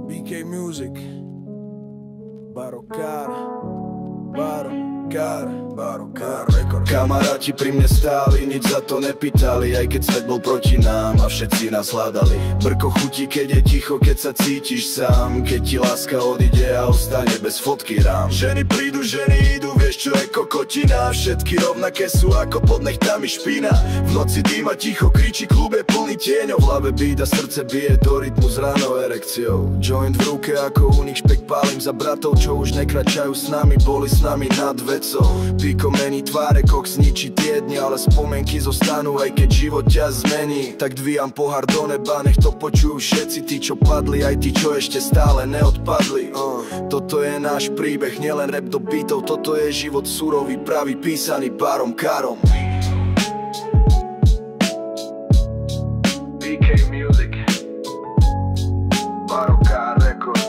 BK Music, Barokar Record. Kamaráti pri mne stáli, nič za to nepýtali, aj keď svet bol proti nám a všetci nás hľadali. Brko chutí, keď je ticho, keď sa cítiš sám, keď ti láska odíde a ostane bez fotky rám. Ženy prídu, ženy idú, vieš čo je kokotina, všetky rovnaké sú ako pod nechtami špina. V noci dýma ticho, kričí, klub je plný tieňov, v hlave bída, srdce bije do rytmu s ranou erekciou. Joint v ruke ako unik, špek pálim za bratov, čo už nekračajú s nami, boli s nami nad vecou. Píko mení tváre, koks ničí tie dni, ale spomienky zostanú, aj keď život ťa zmení. Tak dvíjam pohár do neba, nech to počujú všetci, tí čo padli, aj tí čo ešte stále neodpadli. Toto je náš príbeh, nielen rap do beatov, toto je život surový, pravý, písaný Barom Karom. BK Music, Barokar Record,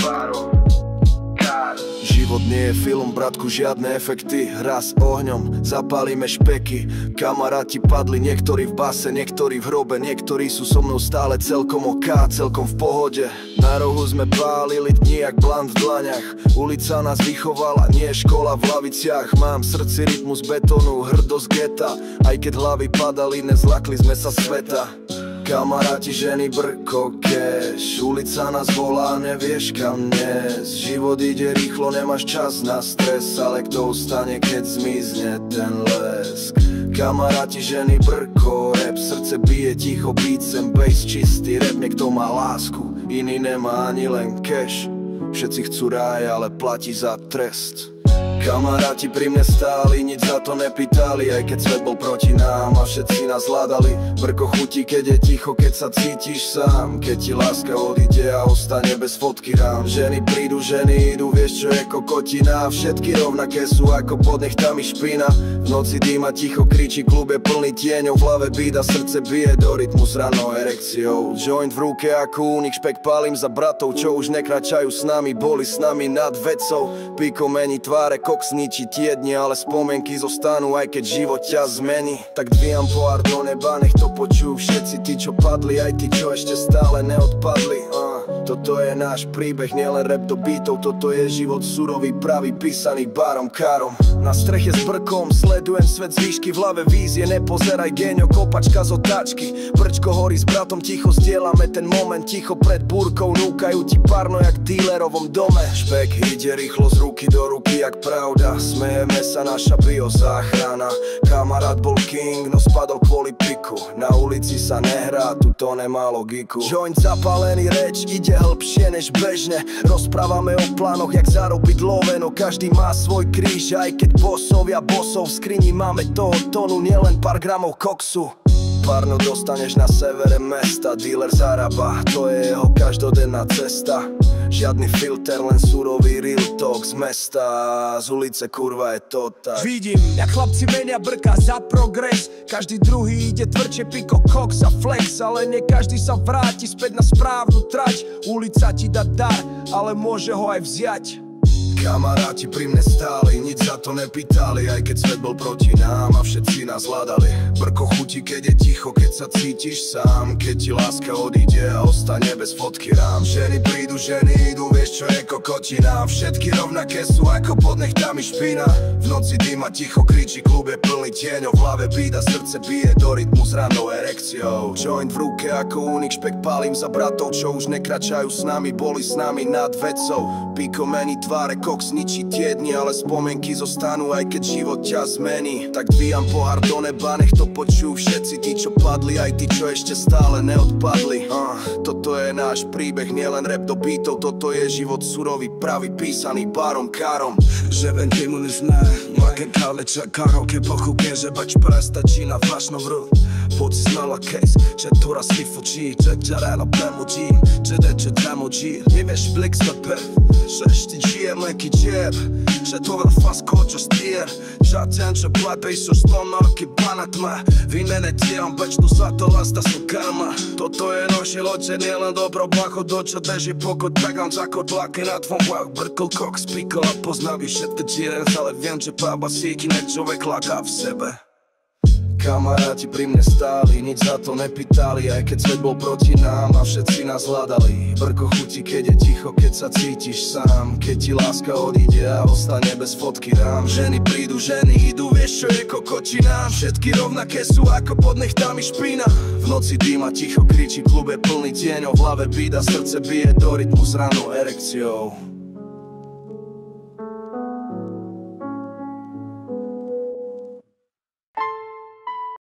Barokar. Život nie je film, bratku, žiadne efekty. Raz ohňom, zapálime špeky. Kamaráti padli, niektorí v base, niektorí v hrobe, niektorí sú so mnou stále celkom oká, celkom v pohode. Na rohu sme pálili dni jak blant v dlaňach. Ulica nás vychovala, nie škola v laviciach. Mám v srdci rytmus betónu, hrdosť geta. Aj keď hlavy padali, nezlakli sme sa sveta. Kamaráti, ženy, brko, cash. Ulica nás volá, nevieš kam dnes. Život ide rýchlo, nemáš čas na stres, ale kto ostane, keď zmizne ten lesk? Kamaráti, ženy, brko, rap, srdce bije ticho, beat sem, bass čistý rap, niekto má lásku, iný nemá ani len cash. Všetci chcú ráj, ale platí za trest. Kamaráti pri mne stáli, nič za to nepýtali, aj keď svet bol proti nám a všetci nás hľadali. Brko chutí, keď je ticho, keď sa cítiš sám, keď ti láska odíde a ostane bez fotky rám. Ženy prídu, ženy idú, vieš čo je kokotina, všetky rovnaké sú ako pod nechtami špina. V noci dýma ticho, kričí, klub je plný tieňov, v hlave bída, srdce bije do rytmu s ranou erekciou. Joint v ruke ako unik, špek pálim za bratov, čo už nekračajú s nami, boli s nami nad vecou. Píko mení tváre, koks ničí tie dni, ale spomienky zostanú, aj keď život ťa zmení. Tak dvíjam pohár do neba, nech to počujú všetci, tí čo padli, aj tí čo ešte stále neodpadli. Toto je náš príbeh, nielen rap do beatov, toto je život surový, pravý, písaný Barom Karom. Na streche s brkom sledujem svet z výšky, v hlave vízie, nepozeraj géňo, kopačka z otáčky. Brčko horí s bratom, ticho zdieľame ten moment, ticho pred búrkou, núkajú ti parno jak v dílerovom dome. Špek ide rýchlo z ruky do ruky jak pravda, smejeme sa, naša biozáchrana. Kamarát bol king, no spadol kvôli piku, na ulici sa nehrá, tu to nemá logiku. Joint zapálený, reč ide hĺbšie než bežne, rozprávame o plánoch jak zarobiť love, no každý má svoj kríž, aj keď bosovia bosov v skrini máme toho tonu, nielen pár gramov koksu. Párno dostaneš na severe mesta, dealer zarába, to je jeho každodenná cesta. Žiadny filter, len surový real talk z mesta, z ulice kurva je to tak. Vidím, jak chlapci menia brka za progres, každý druhý ide tvrdšie, piko, koks a flex, ale nie každý sa vráti späť na správnu trať. Ulica ti dá dar, ale môže ho aj vziať. Kamaráti pri mne stáli, nič za to nepýtali, aj keď svet bol proti nám a všetci nás hľadali. Brko chutí, keď je ticho, keď sa cítiš sám, keď ti láska odíde a ostane bez fotky rám. Ženy prídu, ženy idú, vieš čo je kokotina, všetky rovnaké sú ako pod nechtami špina. V noci dýma ticho, kričí, klub je plný tieňov, v hlave bída, srdce bije do rytmu s ranou erekciou. Joint v ruke ako unik, špek pálim za bratov, čo už nekračajú s nami, boli s nami nad vecou. Píko mení tváre, koks ničí tie dni, ale spomienky zostanú, aj keď život ťa zmení. Tak dvíjam pohár do neba, nech to počujú všetci, tí čo padli, aj tí čo ešte stále neodpadli. Toto je náš príbeh, nielen rap do beatov, toto je život surový, pravý, písaný Barom Karom. Живем тему не знае, младен калеча кароке похуке, že bač prestačí na vážno vrl. Poci znala case, že to raz vyfočí, že ťarela premodí, že deče tremodí. Nevieš blik z pev, že ešte žijem leký džeb, že to vrl fasko čo stier. Žaten, že plepej sú stonorky banatma, vynene tiam, beč tu zlato lasta sú karma. Toto je noši loče, nielen dobro blacho, dočo deži pokot, begam za kod dlaky na tvom blach. Brkl kok spíkal a poznám všetky džírens, ale viem, že pába síky, nech človek laká v sebe. kamaráti pri mne stáli, nič za to nepýtali, aj keď svet bol proti nám a všetci nás hľadali. Brko chutí, keď je ticho, keď sa cítiš sám, keď ti láska odíde a ostane bez fotky rám. Ženy prídu, ženy idú, vieš čo je kokočina. Všetky rovnaké sú ako pod nechtami špína. V noci dýma ticho kričí, klub je plný tieňov, v hlave bída, srdce bije do rytmu s ranou erekciou.